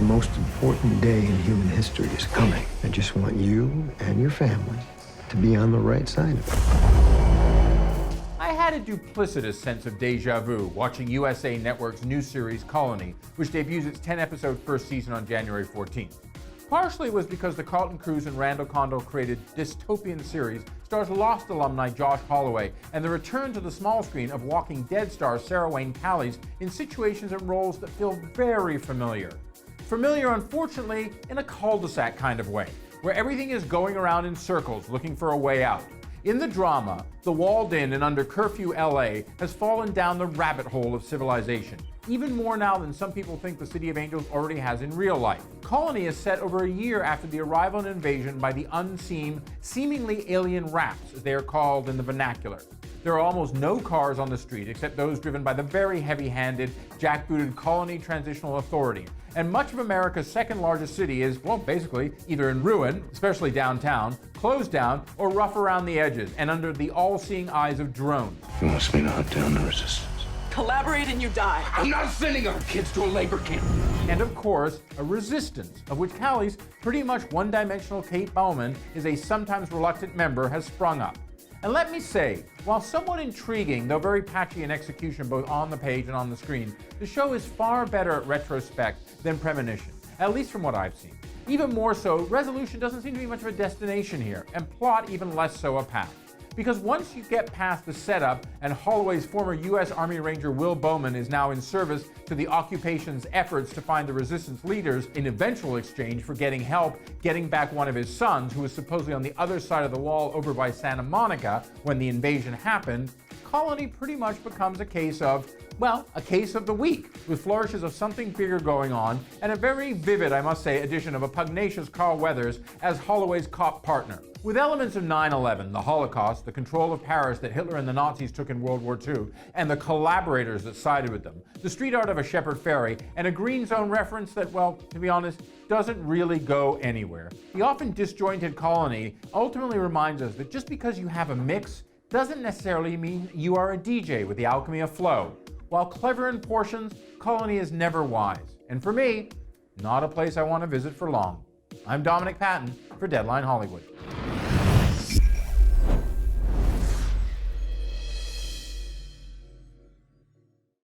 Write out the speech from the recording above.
The most important day in human history is coming. I just want you and your family to be on the right side of it. I had a duplicitous sense of deja vu watching USA Network's new series Colony, which debuts its 10-episode first season on January 14th. Partially it was because the Carlton Cuse and Randall Condal created dystopian series stars Lost alumni Josh Holloway and the return to the small screen of Walking Dead star Sarah Wayne Callies in situations and roles that feel very familiar. Familiar, unfortunately, in a cul-de-sac kind of way, where everything is going around in circles looking for a way out. In the drama, the walled-in and under curfew LA has fallen down the rabbit hole of civilization, even more now than some people think the City of Angels already has in real life. Colony is set over a year after the arrival and invasion by the unseen, seemingly alien rats, as they are called in the vernacular. There are almost no cars on the street except those driven by the very heavy-handed, jackbooted Colony Transitional Authority. And much of America's second largest city is, well, basically either in ruin, especially downtown, closed down, or rough around the edges and under the all-seeing eyes of drones. You want me to hunt down the resistance? Collaborate and you die. I'm not sending our kids to a labor camp. And of course, a resistance, of which Callie's pretty much one-dimensional Kate Bowman is a sometimes reluctant member, has sprung up. And let me say, while somewhat intriguing, though very patchy in execution both on the page and on the screen, the show is far better at retrospect than premonition, at least from what I've seen. Even more so, resolution doesn't seem to be much of a destination here, and plot even less so a path. Because once you get past the setup and Holloway's former U.S. Army Ranger Will Bowman is now in service to the occupation's efforts to find the resistance leaders in eventual exchange for getting help getting back one of his sons who was supposedly on the other side of the wall over by Santa Monica when the invasion happened, Colony pretty much becomes a case of, well, a case of the week, with flourishes of something bigger going on, and a very vivid, I must say, addition of a pugnacious Carl Weathers as Holloway's cop partner. With elements of 9/11, the Holocaust, the control of Paris that Hitler and the Nazis took in World War II, and the collaborators that sided with them, the street art of a Shepard Fairey, and a Green Zone reference that, well, to be honest, doesn't really go anywhere. The often disjointed Colony ultimately reminds us that just because you have a mix doesn't necessarily mean you are a DJ with the alchemy of flow. While clever in portions, Colony is never wise. And for me, not a place I want to visit for long. I'm Dominic Patten for Deadline Hollywood.